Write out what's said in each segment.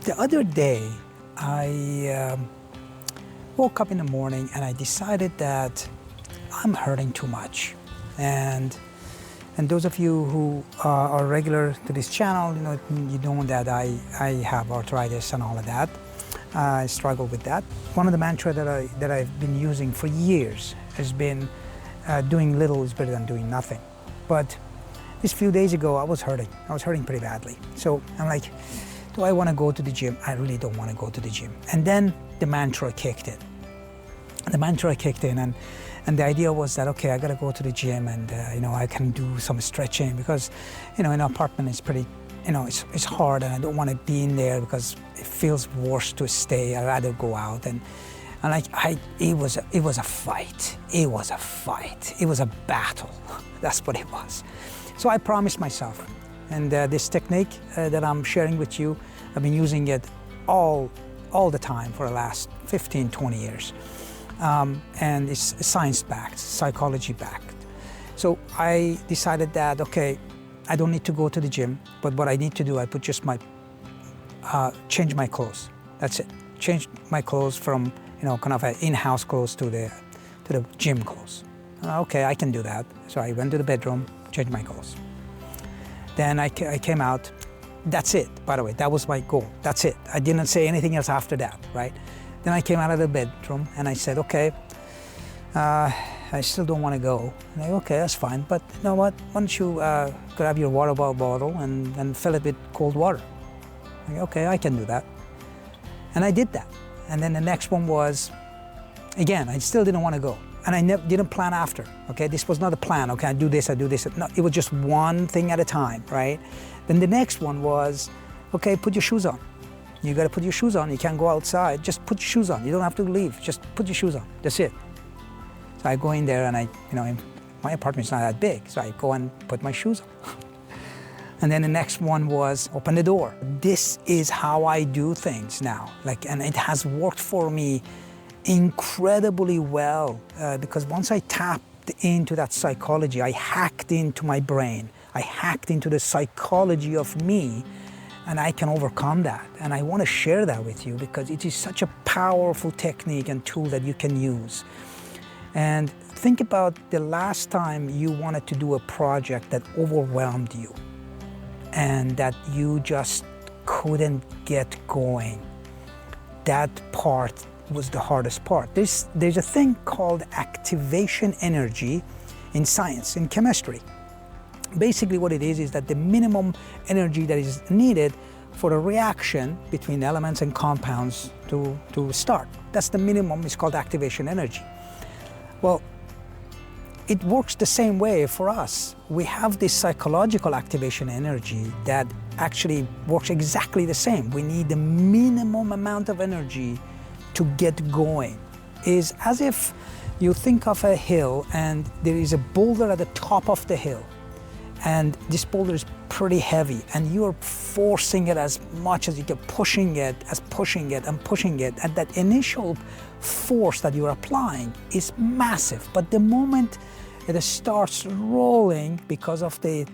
The other day, I woke up in the morning and I decided that I'm hurting too much. And those of you who are regular to this channel, you know that I have arthritis and all of that. I struggle with that. One of the mantras that I've been using for years has been doing little is better than doing nothing. But this few days ago, I was hurting. I was hurting pretty badly. So I'm like, do I want to go to the gym? I really don't want to go to the gym. And then the mantra kicked in. And the idea was that, okay, I got to go to the gym and, I can do some stretching because, in an apartment it's pretty, it's hard and I don't want to be in there because it feels worse to stay. I'd rather go out. And it was a fight. It was a fight. It was a battle. That's what it was. So I promised myself. And this technique that I'm sharing with you, I've been using it all the time for the last 15, 20 years. And it's science-backed, psychology-backed. So I decided that, okay, I don't need to go to the gym, but what I need to do, I put just change my clothes. That's it. Change my clothes from, kind of in-house clothes to the gym clothes. Okay, I can do that. So I went to the bedroom, changed my clothes. Then I came out. That's it, by the way. That was my goal. That's it. I didn't say anything else after that, right? Then I came out of the bedroom and I said, okay, I still don't want to go. And okay, that's fine. But you know what? Why don't you grab your water bottle and fill it with cold water? Okay, I can do that. And I did that. And then the next one was, again, I still didn't want to go. And I didn't plan after, okay? This was not a plan, okay, I do this. No, it was just one thing at a time, right? Then the next one was, okay, put your shoes on. You gotta put your shoes on. You can't go outside. Just put your shoes on. You don't have to leave. Just put your shoes on. That's it. So I go in there and my apartment's not that big, so I go and put my shoes on. And then the next one was open the door. This is how I do things now. And it has worked for me incredibly well because once I tapped into that psychology, I hacked into my brain. I hacked into the psychology of me, and I can overcome that. And I want to share that with you because it is such a powerful technique and tool that you can use. And think about the last time you wanted to do a project that overwhelmed you and that you just couldn't get going. That part was the hardest part. There's a thing called activation energy in science, in chemistry. Basically what it is that the minimum energy that is needed for a reaction between elements and compounds to start. That's the minimum, it's called activation energy. Well, it works the same way for us. We have this psychological activation energy that actually works exactly the same. We need the minimum amount of energy to get going. Is as if you think of a hill and there is a boulder at the top of the hill. And this boulder is pretty heavy and you're forcing it as much as you can, pushing it. And that initial force that you're applying is massive. But the moment it starts rolling because of the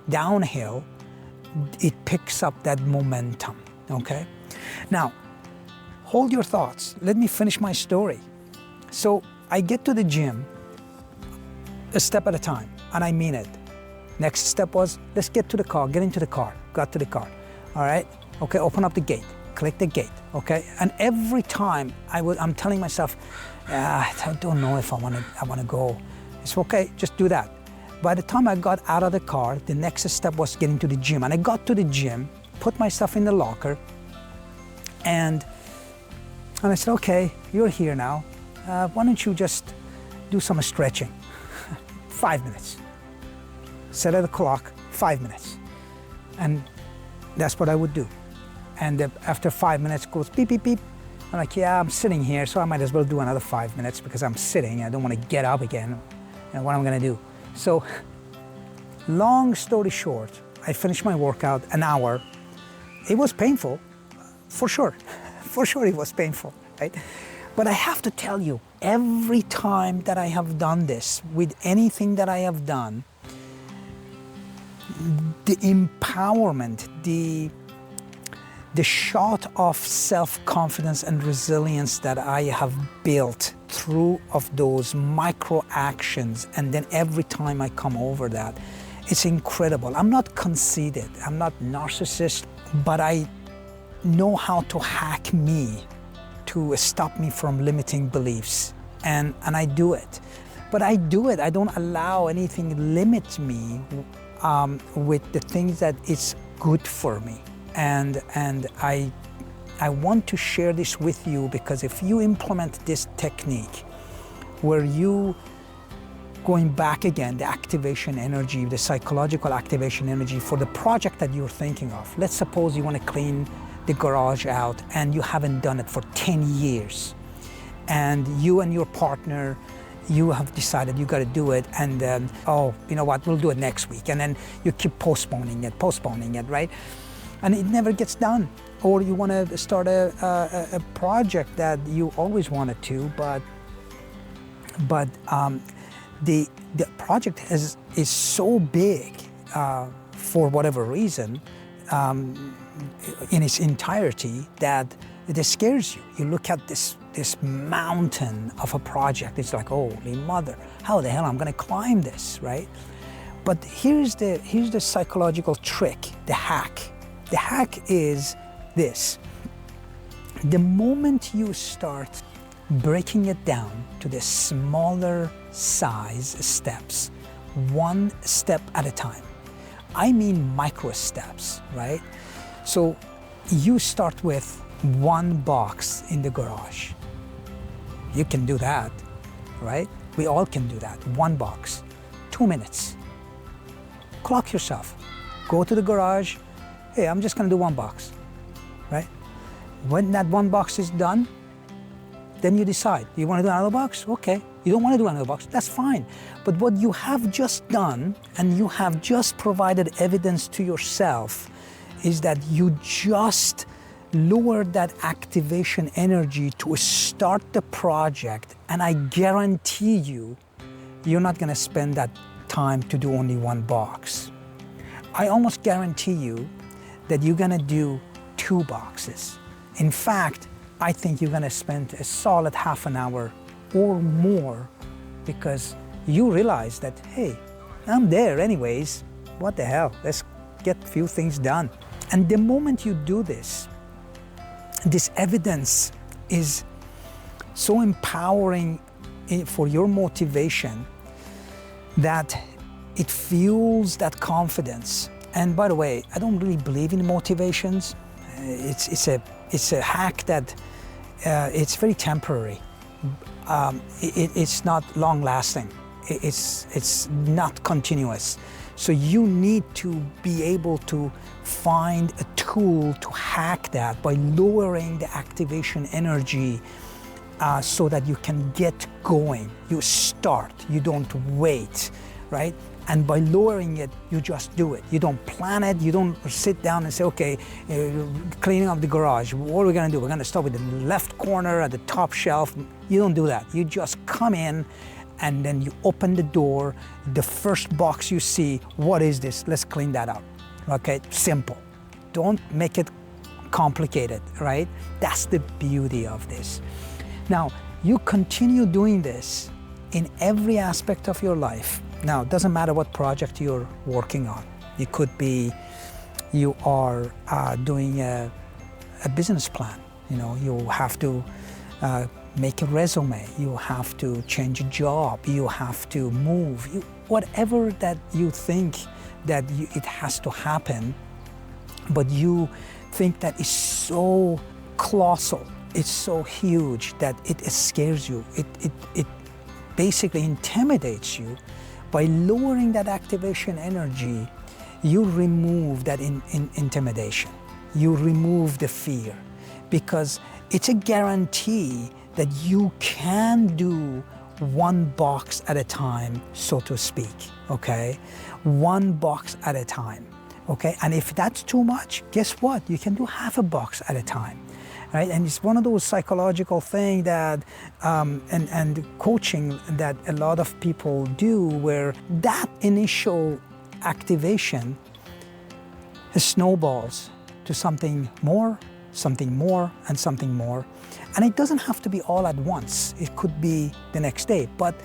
downhill, it picks up that momentum, okay? Now, hold your thoughts. Let me finish my story. So I get to the gym a step at a time, and I mean it. Next step was, let's get to the car, get into the car. Got to the car, all right? Okay, open up the gate, click the gate, okay? And every time I'm telling myself, I don't know if I want to go. It's okay, just do that. By the time I got out of the car, the next step was getting to the gym. And I got to the gym, put my stuff in the locker, and I said, okay, you're here now. Why don't you just do some stretching? 5 minutes. Set a clock, 5 minutes. And that's what I would do. And after 5 minutes, it goes beep, beep, beep. I'm like, yeah, I'm sitting here, so I might as well do another 5 minutes because I'm sitting. I don't want to get up again. And what I'm going to do. So, long story short, I finished my workout, an hour. It was painful, for sure. For sure it was painful, right? But I have to tell you, every time that I have done this, with anything that I have done, the empowerment, The shot of self-confidence and resilience that I have built through of those micro actions, and then every time I come over that, it's incredible. I'm not conceited, I'm not narcissist, but I know how to hack me to stop me from limiting beliefs, and I do it. But I do it, I don't allow anything limit me with the things that is good for me. And I want to share this with you, because if you implement this technique where you going back again, the activation energy, the psychological activation energy for the project that you're thinking of. Let's suppose you want to clean the garage out and you haven't done it for 10 years. And you and your partner, you have decided you got to do it, and then, oh, you know what, we'll do it next week. And then you keep postponing it, right? And it never gets done. Or you want to start a project that you always wanted to, but the project is so big for whatever reason in its entirety that it scares you. You look at this mountain of a project, it's like, holy mother, how the hell I'm gonna climb this, right? But here's the psychological trick, the hack. The hack is this: the moment you start breaking it down to the smaller size steps, one step at a time. I mean micro steps, right? So you start with one box in the garage. You can do that, right? We all can do that. One box, 2 minutes. Clock yourself. Go to the garage. Hey, I'm just gonna do one box, right? When that one box is done, then you decide, you wanna do another box? Okay. You don't wanna do another box, that's fine. But what you have just done, and you have just provided evidence to yourself, is that you just lowered that activation energy to start the project, and I guarantee you, you're not gonna spend that time to do only one box. I almost guarantee you that you're gonna do 2 boxes. In fact, I think you're gonna spend a solid half an hour or more, because you realize that, hey, I'm there anyways, what the hell, let's get a few things done. And the moment you do this evidence is so empowering for your motivation that it fuels that confidence. And by the way, I don't really believe in motivations. It's a hack that it's very temporary. It's not long-lasting. It's not continuous. So you need to be able to find a tool to hack that by lowering the activation energy so that you can get going. You start, you don't wait, right? And by lowering it, you just do it. You don't plan it, you don't sit down and say, okay, cleaning up the garage, what are we gonna do? We're gonna start with the left corner at the top shelf. You don't do that. You just come in and then you open the door. The first box you see, what is this? Let's clean that up, okay? Simple. Don't make it complicated, right? That's the beauty of this. Now, you continue doing this in every aspect of your life. Now, it doesn't matter what project you're working on. It could be you are doing a business plan. You know, you have to make a resume. You have to change a job. You have to move. Whatever that you think that it has to happen, but you think that is so colossal, it's so huge that it scares you. It basically intimidates you. By lowering that activation energy, you remove that intimidation. You remove the fear, because it's a guarantee that you can do one box at a time, so to speak, okay? One box at a time, okay? And if that's too much, guess what? You can do half a box at a time. Right? And it's one of those psychological things that, and coaching that a lot of people do, where that initial activation snowballs to something more, and something more. And it doesn't have to be all at once. It could be the next day, but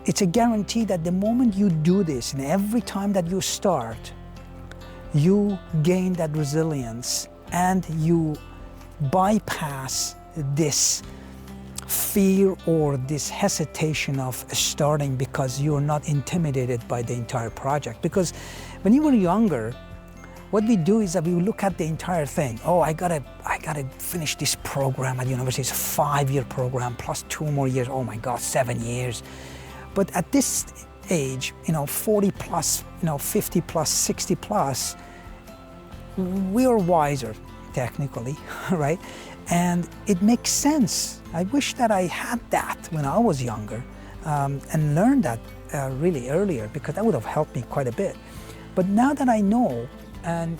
it's a guarantee that the moment you do this, and every time that you start, you gain that resilience and you bypass this fear or this hesitation of starting because you're not intimidated by the entire project. Because when you were younger, what we do is that we look at the entire thing. Oh, I gotta finish this program at university. It's a 5-year program plus 2 more years. Oh my God, 7 years. But at this age, 40 plus, 50 plus, 60 plus, we are wiser, technically, right? And it makes sense. I wish that I had that when I was younger and learned that really earlier, because that would have helped me quite a bit. But now that I know, and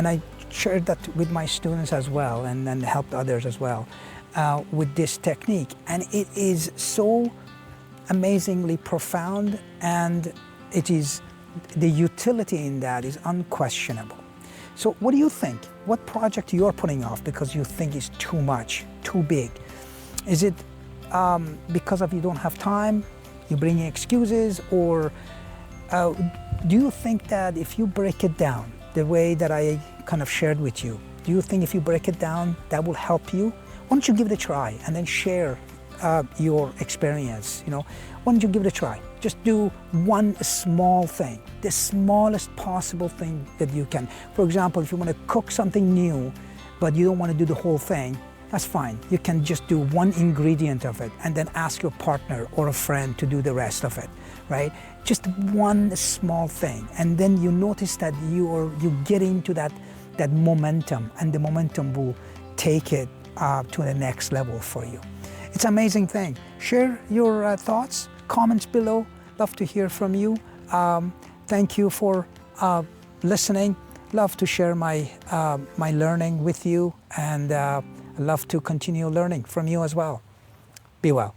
I shared that with my students as well, and helped others as well with this technique, and it is so amazingly profound, and it is, the utility in that is unquestionable. So what do you think? What project you're putting off because you think is too much, too big? Is it because of you don't have time, you're bringing excuses, or do you think that if you break it down the way that I kind of shared with you, do you think if you break it down, that will help you? Why don't you give it a try and then share your experience? Why don't you give it a try? Just do one small thing, the smallest possible thing that you can. For example, if you want to cook something new, but you don't want to do the whole thing, that's fine. You can just do one ingredient of it and then ask your partner or a friend to do the rest of it, right? Just one small thing. And then you notice that you get into that momentum, and the momentum will take it to the next level for you. It's an amazing thing. Share your thoughts, comments below. Love to hear from you. Thank you for listening. Love to share my learning with you, and I love to continue learning from you as well. Be well.